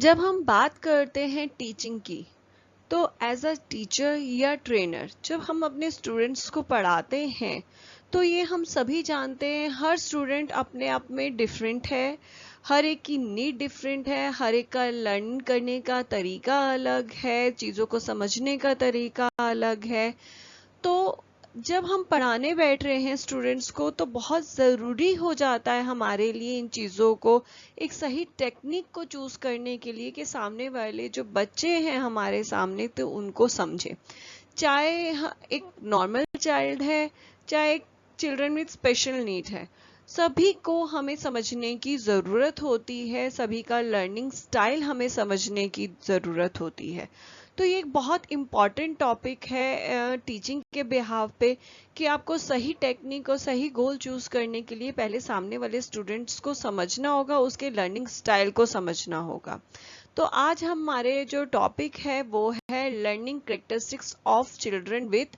जब हम बात करते हैं टीचिंग की, तो एज अ टीचर या ट्रेनर जब हम अपने स्टूडेंट्स को पढ़ाते हैं, तो ये हम सभी जानते हैं हर स्टूडेंट अपने आप में डिफरेंट है। हर एक की नीड डिफरेंट है, हर एक का लर्न करने का तरीका अलग है, चीज़ों को समझने का तरीका अलग है। तो जब हम पढ़ाने बैठ रहे हैं स्टूडेंट्स को, तो बहुत ज़रूरी हो जाता है हमारे लिए इन चीज़ों को एक सही टेक्निक को चूज़ करने के लिए कि सामने वाले जो बच्चे हैं हमारे सामने, तो उनको समझे। चाहे एक नॉर्मल चाइल्ड है, चाहे एक चिल्ड्रन विद स्पेशल नीड है, सभी को हमें समझने की ज़रूरत होती है, सभी का लर्निंग स्टाइल हमें समझने की ज़रूरत होती है। तो ये एक बहुत इम्पॉर्टेंट टॉपिक है टीचिंग के बिहाव पे कि आपको सही टेक्निक और सही गोल चूज करने के लिए पहले सामने वाले स्टूडेंट्स को समझना होगा, उसके लर्निंग स्टाइल को समझना होगा। तो आज हमारे जो टॉपिक है वो है learning characteristics of children with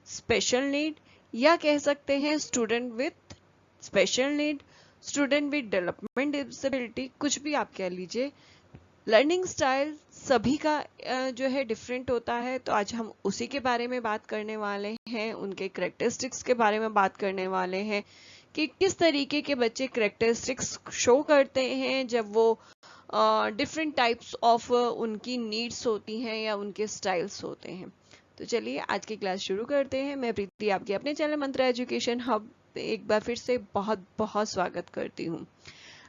special need, या कह सकते हैं student with special need, student with development disability, कुछ भी आप कह लीजिए। लर्निंग स्टाइल सभी का जो है डिफरेंट होता है, तो आज हम उसी के बारे में बात करने वाले हैं, उनके करेक्टरिस्टिक्स के बारे में बात करने वाले हैं कि किस तरीके के बच्चे करेक्टरिस्टिक्स शो करते हैं जब वो डिफरेंट टाइप्स ऑफ उनकी नीड्स होती हैं या उनके स्टाइल्स होते हैं। तो चलिए आज की क्लास शुरू करते हैं। मैं प्रीति आपके अपने चैनल मंत्रा एजुकेशन हब एक बार फिर से बहुत बहुत स्वागत करती हूँ।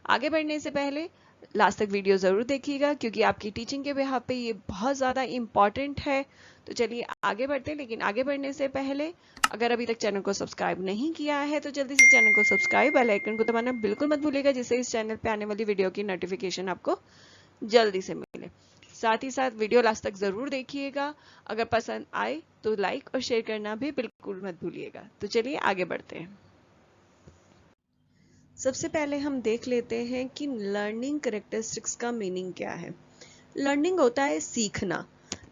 आगे बढ़ने से पहले लास्ट तक वीडियो ज़रूर देखिएगा, क्योंकि आपकी टीचिंग के बिहाफ पे ये बहुत ज़्यादा इम्पॉर्टेंट है। तो चलिए आगे बढ़ते हैं, लेकिन आगे बढ़ने से पहले अगर अभी तक चैनल को सब्सक्राइब नहीं किया है तो जल्दी से चैनल को सब्सक्राइब, बेल आइकन को दबाना बिल्कुल मत भूलिएगा, जिससे इस चैनल पे आने वाली वीडियो की नोटिफिकेशन आपको जल्दी से मिले। साथ ही साथ वीडियो लास्ट तक ज़रूर देखिएगा। अगर पसंद आए तो लाइक और शेयर करना भी बिल्कुल मत भूलिएगा। तो चलिए आगे बढ़ते हैं। सबसे पहले हम देख लेते हैं कि लर्निंग कैरेक्टरिस्टिक्स का मीनिंग क्या है। लर्निंग होता है सीखना,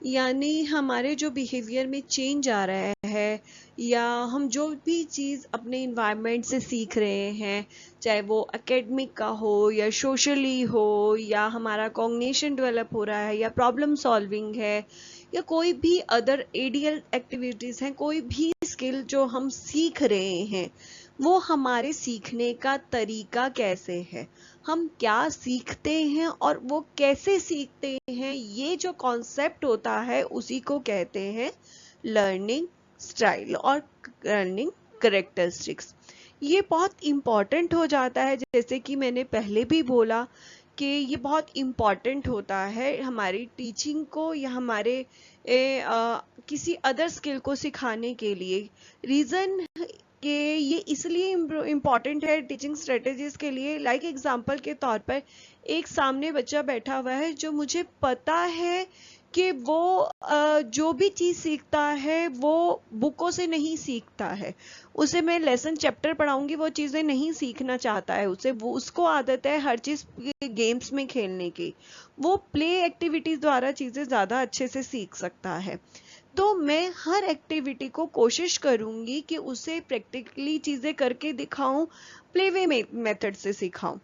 यानी हमारे जो बिहेवियर में चेंज आ रहा है, या हम जो भी चीज़ अपने इन्वायरमेंट से सीख रहे हैं, चाहे वो एकेडमिक का हो या सोशली हो, या हमारा कॉग्निशन डेवलप हो रहा है, या प्रॉब्लम सॉल्विंग है, या कोई भी अदर एडियल एक्टिविटीज़ हैं, कोई भी स्किल जो हम सीख रहे हैं, वो हमारे सीखने का तरीका कैसे है, हम क्या सीखते हैं और वो कैसे सीखते हैं, ये जो कॉन्सेप्ट होता है उसी को कहते हैं लर्निंग स्टाइल और लर्निंग कैरेक्टरिस्टिक्स। ये बहुत इम्पॉर्टेंट हो जाता है, जैसे कि मैंने पहले भी बोला कि ये बहुत इम्पॉर्टेंट होता है हमारी टीचिंग को या हमारे किसी अदर स्किल को सिखाने के लिए। रीज़न कि ये इसलिए इम्पॉर्टेंट है टीचिंग स्ट्रेटेजीज के लिए। लाइक एग्जांपल के तौर पर एक सामने बच्चा बैठा हुआ है जो मुझे पता है कि वो जो भी चीज़ सीखता है वो बुकों से नहीं सीखता है, उसे मैं लेसन चैप्टर पढ़ाऊंगी वो चीज़ें नहीं सीखना चाहता है, उसे वो उसको आदत है हर चीज़ गेम्स में खेलने की, वो प्ले एक्टिविटीज़ द्वारा चीज़ें ज़्यादा अच्छे से सीख सकता है। तो मैं हर एक्टिविटी को कोशिश करूंगी कि उसे प्रैक्टिकली चीज़ें करके दिखाऊं, प्ले वे मेथड से सिखाऊं।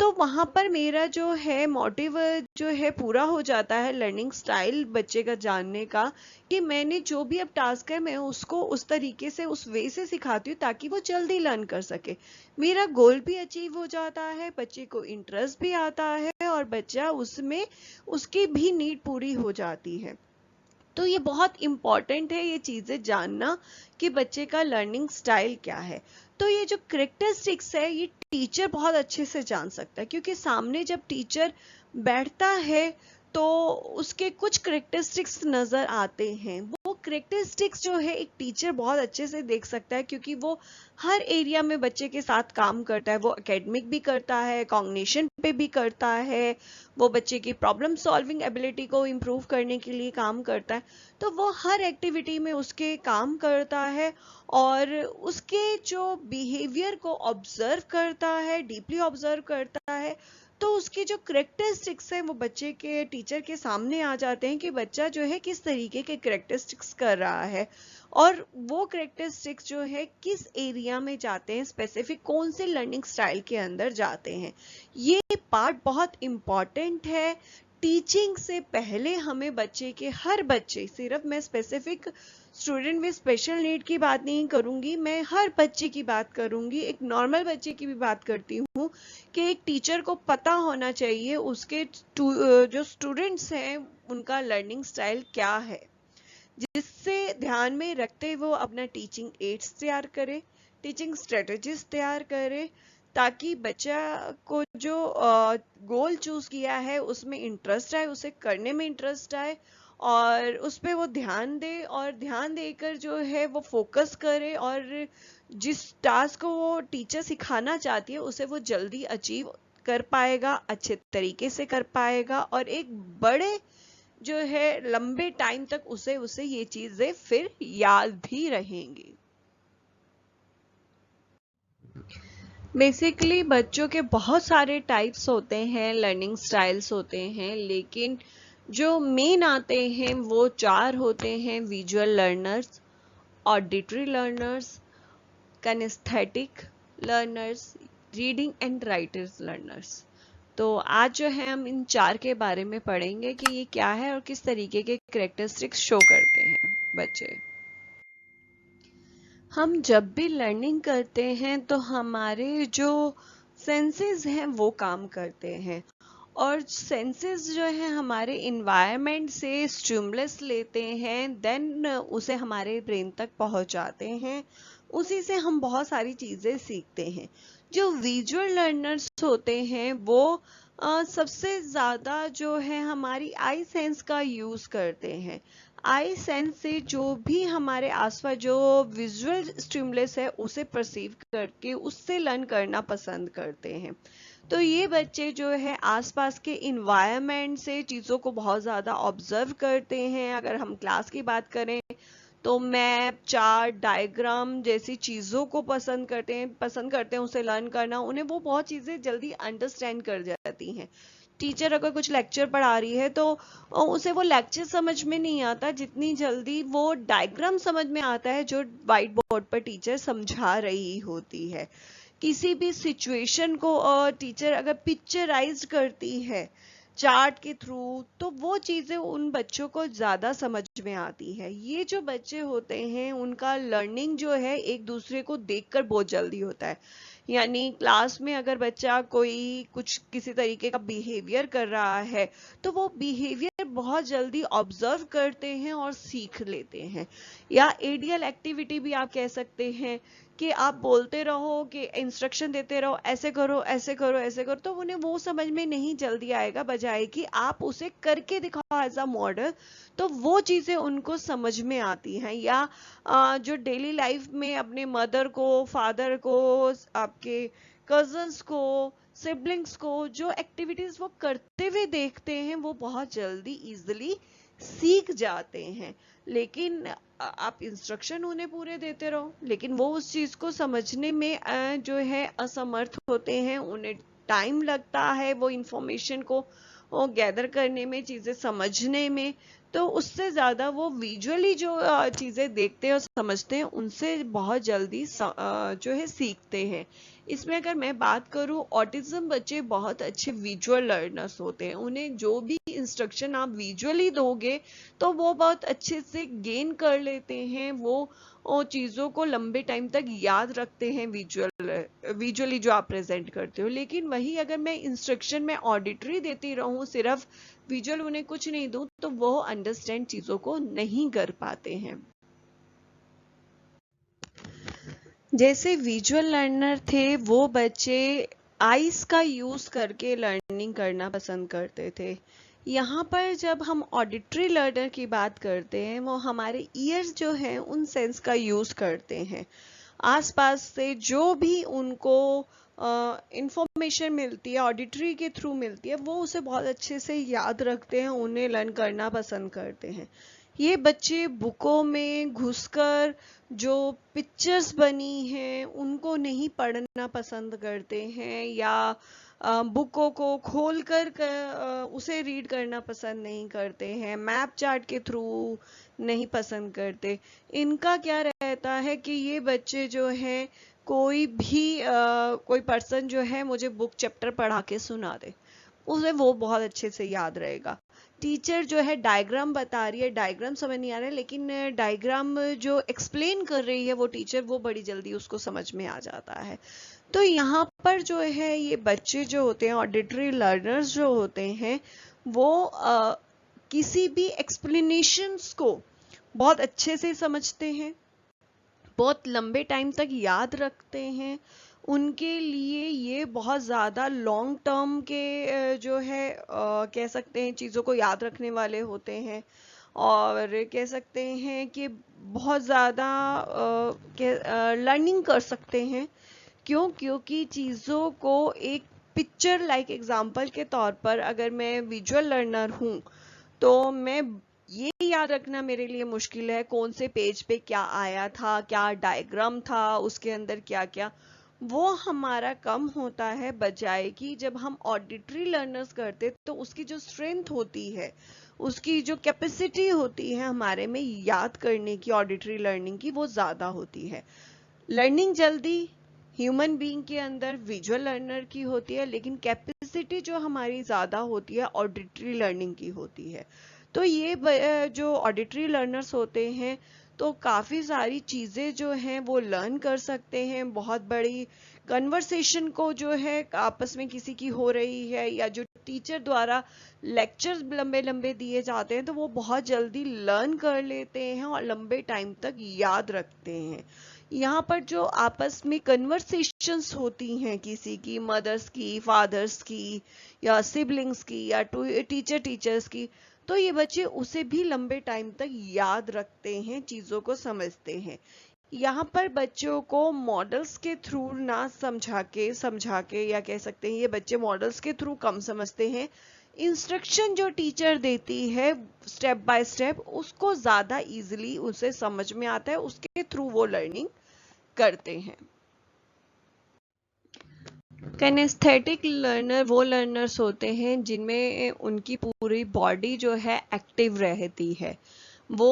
तो वहाँ पर मेरा जो है मोटिव जो है पूरा हो जाता है लर्निंग स्टाइल बच्चे का जानने का, कि मैंने जो भी अब टास्क है मैं उसको उस तरीके से उस वे से सिखाती हूँ ताकि वो जल्दी लर्न कर सके। मेरा गोल भी अचीव हो जाता है, बच्चे को इंटरेस्ट भी आता है और बच्चा उसमें उसकी भी नीड पूरी हो जाती है। तो ये बहुत इम्पॉर्टेंट है ये चीज़ें जानना कि बच्चे का लर्निंग स्टाइल क्या है। तो ये जो करेक्टरिस्टिक्स है ये टीचर बहुत अच्छे से जान सकता है, क्योंकि सामने जब टीचर बैठता है तो उसके कुछ करेक्टरिस्टिक्स नज़र आते हैं। वो करेक्टरिस्टिक्स जो है एक टीचर बहुत अच्छे से देख सकता है, क्योंकि वो हर एरिया में बच्चे के साथ काम करता है। वो एकेडमिक भी करता है, कॉग्निशन पे भी करता है, वो बच्चे की प्रॉब्लम सॉल्विंग एबिलिटी को इम्प्रूव करने के लिए काम करता है। तो वो हर एक्टिविटी में उसके काम करता है और उसके जो बिहेवियर को ऑब्जर्व करता है, डीपली ऑब्जर्व करता है। तो उसकी जो करेक्टरिस्टिक्स है वो बच्चे के टीचर के सामने आ जाते हैं कि बच्चा जो है किस तरीके के करेक्टरिस्टिक्स कर रहा है, और वो करेक्टरिस्टिक्स जो है किस एरिया में जाते हैं, स्पेसिफिक कौन से लर्निंग स्टाइल के अंदर जाते हैं। ये पार्ट बहुत इम्पॉर्टेंट है टीचिंग से पहले हमें बच्चे के, हर बच्चे, सिर्फ मैं specific student with special need की बात नहीं करूंगी, मैं हर बच्चे की बात करूंगी, एक नॉर्मल बच्चे की भी बात करती हूँ, कि एक टीचर को पता होना चाहिए उसके जो स्टूडेंट्स हैं उनका लर्निंग स्टाइल क्या है, जिससे ध्यान में रखते वो अपना टीचिंग एड्स तैयार करे, टीचिंग स्ट्रेटजीज तैयार करे, ताकि बच्चा को जो गोल चूज किया है उसमें इंटरेस्ट आए, उसे करने में इंटरेस्ट आए, और उस पे वो ध्यान दे, और ध्यान देकर जो है वो फोकस करे, और जिस टास्क को वो टीचर सिखाना चाहती है उसे वो जल्दी अचीव कर पाएगा, अच्छे तरीके से कर पाएगा, और एक बड़े जो है लंबे टाइम तक उसे उसे ये चीजें फिर याद भी रहेंगी। बेसिकली बच्चों के बहुत सारे टाइप्स होते हैं, लर्निंग स्टाइल्स होते हैं, लेकिन जो मेन आते हैं वो 4 होते हैं: visual learners, auditory learners, kinaesthetic learners, reading and writers learners. तो आज जो है हम इन 4 के बारे में पढ़ेंगे कि ये क्या है और किस तरीके के कैरेक्टरिस्टिक्स शो करते हैं बच्चे। हम जब भी लर्निंग करते हैं तो हमारे जो सेंसेस हैं वो काम करते हैं, और सेंसेस जो है हमारे इन्वायरमेंट से स्टिमुलस लेते हैं, देन उसे हमारे ब्रेन तक पहुंचाते हैं, उसी से हम बहुत सारी चीजें सीखते हैं। जो विजुअल लर्नर्स होते हैं वो सबसे ज्यादा जो है हमारी आई सेंस का यूज करते हैं। आई सेंस से जो भी हमारे आसपास जो विजुअल स्टिमुलस है उसे परसीव करके उससे लर्न करना पसंद करते हैं। तो ये बच्चे जो है आसपास के इन्वायरमेंट से चीज़ों को बहुत ज़्यादा ऑब्जर्व करते हैं। अगर हम क्लास की बात करें तो मैप, चार्ट, डायग्राम जैसी चीज़ों को पसंद करते हैं उसे लर्न करना। उन्हें वो बहुत चीज़ें जल्दी अंडरस्टैंड कर जाती हैं। टीचर अगर कुछ लेक्चर पढ़ा रही है तो उसे वो लेक्चर समझ में नहीं आता जितनी जल्दी वो डायग्राम समझ में आता है जो व्हाइट बोर्ड पर टीचर समझा रही होती है। किसी भी सिचुएशन को टीचर अगर पिक्चराइज करती है चार्ट के थ्रू तो वो चीजें उन बच्चों को ज्यादा समझ में आती है। ये जो बच्चे होते हैं उनका लर्निंग जो है एक दूसरे को देखकर बहुत जल्दी होता है। यानी क्लास में अगर बच्चा कोई कुछ किसी तरीके का बिहेवियर कर रहा है तो वो बिहेवियर बहुत जल्दी ऑब्जर्व करते हैं और सीख लेते हैं। या एडीएल एक्टिविटी भी आप कह सकते हैं कि आप बोलते रहो, कि इंस्ट्रक्शन देते रहो, ऐसे करो ऐसे करो ऐसे करो, तो उन्हें वो समझ में नहीं जल्दी आएगा, बजाय कि आप उसे करके दिखाओ एज अ मॉडल, तो वो चीजें उनको समझ में आती हैं। या जो डेली लाइफ में अपने मदर को, फादर को, आपके कजन्स को, सिबलिंग्स को जो एक्टिविटीज वो करते हुए देखते हैं वो बहुत जल्दी इजिली सीख जाते हैं। लेकिन आप इंस्ट्रक्शन उन्हें पूरे देते रहो लेकिन वो उस चीज को समझने में जो है असमर्थ होते हैं, उन्हें टाइम लगता है वो इंफॉर्मेशन को गैदर करने में, चीजें समझने में। तो उससे ज्यादा वो विजुअली जो चीजें देखते हैं और समझते हैं उनसे बहुत जल्दी जो है सीखते हैं। इसमें अगर मैं बात करूं, ऑटिज्म बच्चे बहुत अच्छे विजुअल लर्नर्स होते हैं। उन्हें जो भी इंस्ट्रक्शन आप विजुअली दोगे तो वो बहुत अच्छे से गेन कर लेते हैं, वो चीज़ों को लंबे टाइम तक याद रखते हैं विजुअली जो आप प्रेजेंट करते हो। लेकिन वही अगर मैं इंस्ट्रक्शन में ऑडिटरी देती रहूं, सिर्फ विजुअल उन्हें कुछ नहीं दूं, तो वो अंडरस्टैंड चीज़ों को नहीं कर पाते हैं। जैसे विजुअल लर्नर थे वो बच्चे आईज का यूज करके लर्निंग करना पसंद करते थे। यहाँ पर जब हम ऑडिटरी लर्नर की बात करते हैं वो हमारे ईयर्स जो हैं उन सेंस का यूज करते हैं। आसपास से जो भी उनको इंफॉर्मेशन मिलती है ऑडिटरी के थ्रू मिलती है वो उसे बहुत अच्छे से याद रखते हैं, उन्हें लर्न करना पसंद करते हैं। ये बच्चे बुकों में घुसकर जो पिक्चर्स बनी हैं उनको नहीं पढ़ना पसंद करते हैं, या बुकों को खोलकर उसे रीड करना पसंद नहीं करते हैं, मैप चार्ट के थ्रू नहीं पसंद करते। इनका क्या रहता है कि ये बच्चे जो हैं कोई पर्सन जो है मुझे बुक चैप्टर पढ़ा के सुना दे, उसे वो बहुत अच्छे से याद रहेगा। टीचर जो है डायग्राम बता रही है, डायग्राम समझ नहीं आ रहा है, लेकिन डायग्राम जो एक्सप्लेन कर रही है वो टीचर, वो बड़ी जल्दी उसको समझ में आ जाता है। तो यहाँ पर जो है ये बच्चे जो होते हैं, ऑडिटरी लर्नर्स जो होते हैं, वो किसी भी एक्सप्लेनेशंस को बहुत अच्छे से समझते हैं, बहुत लंबे टाइम तक याद रखते हैं। उनके लिए ये बहुत ज़्यादा लॉन्ग टर्म के जो है कह सकते हैं चीज़ों को याद रखने वाले होते हैं, और कह सकते हैं कि बहुत ज़्यादा लर्निंग कर सकते हैं। क्यों? क्योंकि चीज़ों को एक पिक्चर लाइक एग्जाम्पल के तौर पर, अगर मैं विजुअल लर्नर हूँ तो मैं ये याद रखना मेरे लिए मुश्किल है कौन से पेज पे क्या आया था, क्या डायग्राम था, उसके अंदर क्या क्या, वो हमारा कम होता है, बजाय कि जब हम ऑडिटरी लर्नर्स करते तो उसकी जो स्ट्रेंथ होती है, उसकी जो कैपेसिटी होती है हमारे में याद करने की, ऑडिटरी लर्निंग की, वो ज़्यादा होती है। लर्निंग जल्दी ह्यूमन बीइंग के अंदर विजुअल लर्नर की होती है, लेकिन कैपेसिटी जो हमारी ज़्यादा होती है ऑडिटरी लर्निंग की होती है। तो ये जो ऑडिटरी लर्नर्स होते हैं तो काफ़ी सारी चीज़ें जो हैं वो लर्न कर सकते हैं। बहुत बड़ी कन्वर्सेशन को जो है आपस में किसी की हो रही है, या जो टीचर द्वारा लेक्चर्स लंबे लंबे दिए जाते हैं, तो वो बहुत जल्दी लर्न कर लेते हैं और लंबे टाइम तक याद रखते हैं। यहाँ पर जो आपस में कन्वर्सेशंस होती हैं किसी की, मदर्स की, फादर्स की, या सिबलिंग्स की, या टीचर्स की, तो ये बच्चे उसे भी लंबे टाइम तक याद रखते हैं, चीज़ों को समझते हैं। यहाँ पर बच्चों को मॉडल्स के थ्रू ना समझा के या कह सकते हैं ये बच्चे मॉडल्स के थ्रू कम समझते हैं। इंस्ट्रक्शन जो टीचर देती है स्टेप बाय स्टेप, उसको ज़्यादा इजीली उसे समझ में आता है, उसके थ्रू वो लर्निंग करते हैं। कैनेस्थेटिक लर्नर वो लर्नर्स होते हैं जिनमें उनकी पूरी बॉडी जो है एक्टिव रहती है। वो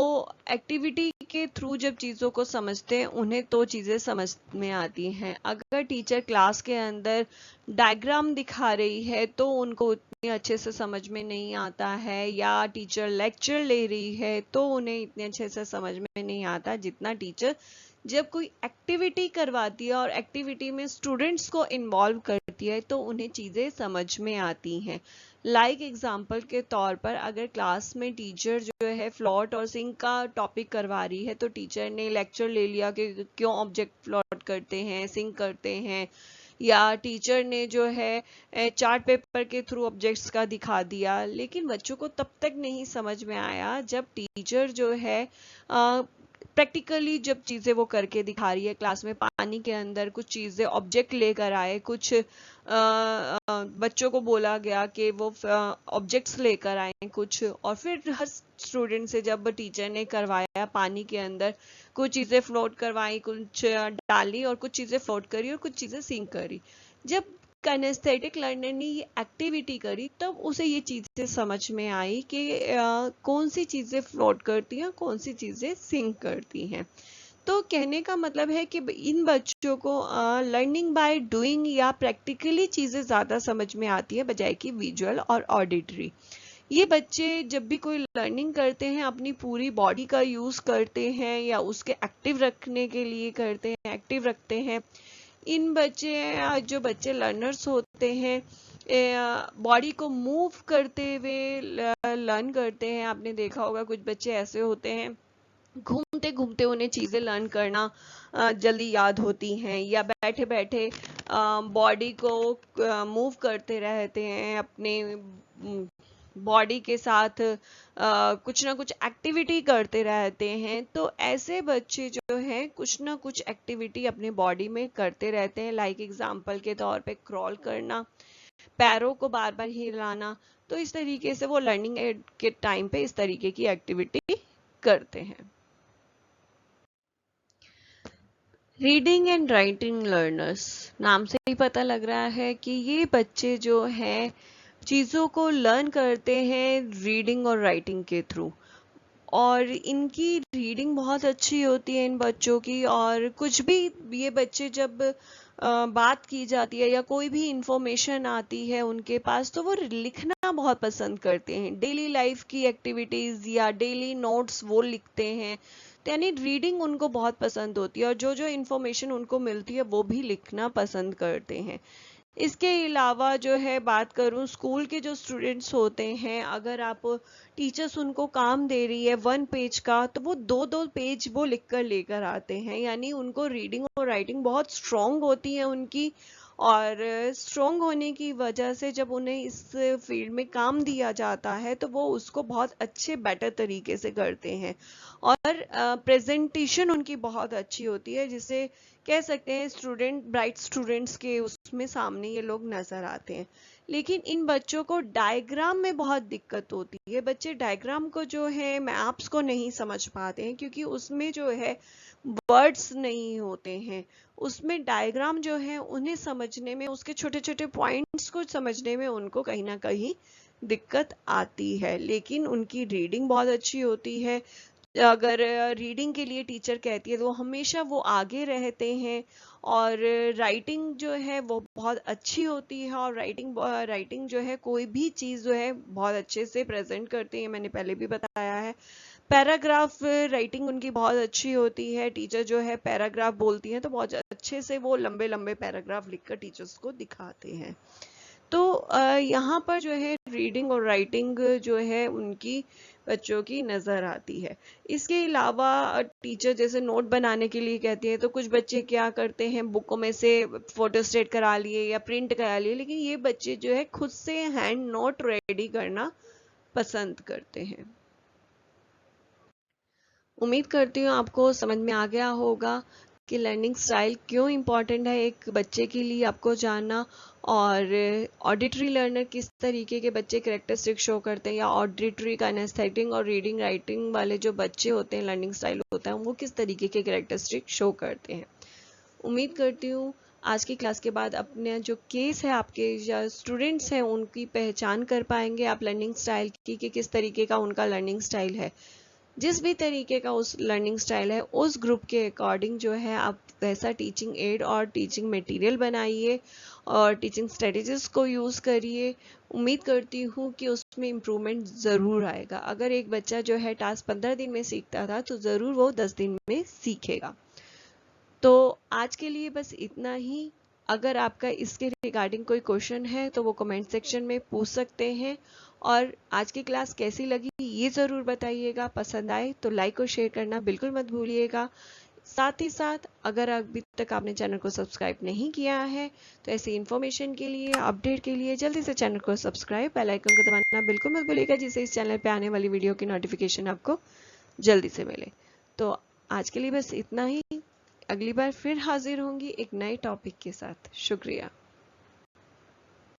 एक्टिविटी के थ्रू जब चीज़ों को समझते हैं उन्हें तो चीज़ें समझ में आती हैं। अगर टीचर क्लास के अंदर डायग्राम दिखा रही है तो उनको उतने अच्छे से समझ में नहीं आता है, या टीचर लेक्चर ले रही है तो उन्हें इतने अच्छे से समझ में नहीं आता जितना टीचर जब कोई एक्टिविटी करवाती है और एक्टिविटी में स्टूडेंट्स को इन्वॉल्व करती है तो उन्हें चीज़ें समझ में आती हैं। लाइक एग्जाम्पल के तौर पर, अगर क्लास में टीचर जो है फ्लॉट और सिंक का टॉपिक करवा रही है, तो टीचर ने लेक्चर ले लिया कि क्यों ऑब्जेक्ट फ्लॉट करते हैं, सिंक करते हैं, या टीचर ने जो है चार्ट पेपर के थ्रू ऑब्जेक्ट्स का दिखा दिया, लेकिन बच्चों को तब तक नहीं समझ में आया जब टीचर जो है प्रैक्टिकली जब चीज़ें वो करके दिखा रही है। क्लास में पानी के अंदर कुछ चीज़ें ऑब्जेक्ट लेकर आए, कुछ बच्चों को बोला गया कि वो ऑब्जेक्ट्स लेकर आए कुछ, और फिर हर स्टूडेंट से जब टीचर ने करवाया पानी के अंदर कुछ चीज़ें फ्लोट करवाई, कुछ डाली, और कुछ चीज़ें फ्लोट करी और कुछ चीज़ें सिंक करी। जब कैनेस्थेटिक लर्नर ने ये एक्टिविटी करी तब उसे ये चीज़ें समझ में आई कि कौन सी चीज़ें फ्लोट करती हैं, कौन सी चीज़ें सिंक करती हैं। तो कहने का मतलब है कि इन बच्चों को लर्निंग बाय डूइंग या प्रैक्टिकली चीज़ें ज़्यादा समझ में आती है बजाय कि विजुअल और ऑडिटरी। ये बच्चे जब भी कोई लर्निंग करते हैं अपनी पूरी बॉडी का यूज़ करते हैं, या उसके एक्टिव रखने के लिए करते हैं, एक्टिव रखते हैं। इन बच्चे जो बच्चे लर्नर्स होते हैं बॉडी को मूव करते हुए लर्न करते हैं। आपने देखा होगा कुछ बच्चे ऐसे होते हैं घूमते घूमते उन्हें चीज़ें लर्न करना जल्दी याद होती हैं, या बैठे बैठे बॉडी को मूव करते रहते हैं, अपने बॉडी के साथ कुछ ना कुछ एक्टिविटी करते रहते हैं। तो ऐसे बच्चे जो हैं कुछ ना कुछ एक्टिविटी अपने बॉडी में करते रहते हैं। लाइक एग्जाम्पल के तौर पे क्रॉल करना, पैरों को बार बार हिलाना। तो इस तरीके से वो लर्निंग के टाइम पे इस तरीके की एक्टिविटी करते हैं। रीडिंग एंड राइटिंग लर्नर्स, नाम से ही पता लग रहा है कि ये बच्चे जो हैं चीज़ों को लर्न करते हैं रीडिंग और राइटिंग के थ्रू। और इनकी रीडिंग बहुत अच्छी होती है इन बच्चों की। और कुछ भी ये बच्चे जब बात की जाती है या कोई भी इंफॉर्मेशन आती है उनके पास, तो वो लिखना बहुत पसंद करते हैं। डेली लाइफ की एक्टिविटीज या डेली नोट्स वो लिखते हैं। तो यानी रीडिंग उनको बहुत पसंद होती है, और जो जो इंफॉर्मेशन उनको मिलती है वो भी लिखना पसंद करते हैं। इसके अलावा जो है बात करूं, स्कूल के जो स्टूडेंट्स होते हैं, अगर आप टीचर्स उनको काम दे रही है 1 पेज का, तो वो 2-2 पेज वो लिख कर लेकर आते हैं। यानी उनको रीडिंग और राइटिंग बहुत स्ट्रांग होती है उनकी। और स्ट्रांग होने की वजह से जब उन्हें इस फील्ड में काम दिया जाता है तो वो उसको बहुत अच्छे बेटर तरीके से करते हैं। और प्रेजेंटेशन उनकी बहुत अच्छी होती है, जिसे कह सकते हैं स्टूडेंट, ब्राइट स्टूडेंट्स के उसमें सामने ये लोग नजर आते हैं। लेकिन इन बच्चों को डायग्राम में बहुत दिक्कत होती है। बच्चे डायग्राम को जो है मैप्स को नहीं समझ पाते हैं, क्योंकि उसमें जो है वर्ड्स नहीं होते हैं। उसमें डायग्राम जो है उन्हें समझने में, उसके छोटे छोटे पॉइंट्स को समझने में उनको कहीं ना कहीं दिक्कत आती है। लेकिन उनकी रीडिंग बहुत अच्छी होती है। अगर रीडिंग के लिए टीचर कहती है तो हमेशा वो आगे रहते हैं। और राइटिंग जो है वो बहुत अच्छी होती है। और राइटिंग जो है कोई भी चीज़ जो है बहुत अच्छे से प्रेजेंट करते हैं, मैंने पहले भी बताया है। पैराग्राफ राइटिंग उनकी बहुत अच्छी होती है। टीचर जो है पैराग्राफ बोलती हैं तो बहुत अच्छे से वो लंबे लंबे पैराग्राफ लिखकर टीचर्स को दिखाते हैं। तो यहाँ पर जो है रीडिंग और राइटिंग जो है उनकी बच्चों की नज़र आती है। इसके अलावा टीचर जैसे नोट बनाने के लिए कहती है, तो कुछ बच्चे क्या करते हैं, बुकों में से फोटोस्टेट करा लिए या प्रिंट करा लिए। लेकिन ये बच्चे जो है खुद से हैंड नोट रेडी करना पसंद करते हैं। उम्मीद करती हूँ आपको समझ में आ गया होगा कि लर्निंग स्टाइल क्यों इम्पोर्टेंट है एक बच्चे के लिए आपको जानना। और ऑडिटरी लर्नर किस तरीके के बच्चे कैरेक्टरिस्टिक शो करते हैं, या ऑडिटरी काइनेस्थेटिक और रीडिंग राइटिंग वाले जो बच्चे होते हैं, लर्निंग स्टाइल होता है, वो किस तरीके के कैरेक्टरिस्टिक शो करते हैं। उम्मीद करती हूँ आज की क्लास के बाद अपने जो केस है, आपके जो स्टूडेंट्स हैं, उनकी पहचान कर पाएंगे आप लर्निंग स्टाइल की, कि किस तरीके का उनका लर्निंग स्टाइल है। जिस भी तरीके का उस लर्निंग स्टाइल है, उस ग्रुप के अकॉर्डिंग जो है आप वैसा टीचिंग एड और टीचिंग मटेरियल बनाइए और टीचिंग स्ट्रेटजीज को यूज़ करिए। उम्मीद करती हूँ कि उसमें इम्प्रूवमेंट ज़रूर आएगा। अगर एक बच्चा जो है टास्क 15 दिन में सीखता था, तो ज़रूर वो 10 दिन में सीखेगा। तो आज के लिए बस इतना ही। अगर आपका इसके रिगार्डिंग कोई क्वेश्चन है तो वो कमेंट सेक्शन में पूछ सकते हैं। और आज की क्लास कैसी लगी ये ज़रूर बताइएगा। पसंद आए तो लाइक और शेयर करना बिल्कुल मत भूलिएगा। साथ ही साथ अगर अभी तक आपने चैनल को सब्सक्राइब नहीं किया है, तो ऐसी इन्फॉर्मेशन के लिए, अपडेट के लिए जल्दी से चैनल को सब्सक्राइब, बेल आइकन को दबाना बिल्कुल मत भूलिएगा, जिससे इस चैनल पे आने वाली वीडियो की नोटिफिकेशन आपको जल्दी से मिले। तो आज के लिए बस इतना ही। अगली बार फिर हाजिर होंगी एक नए टॉपिक के साथ। शुक्रिया।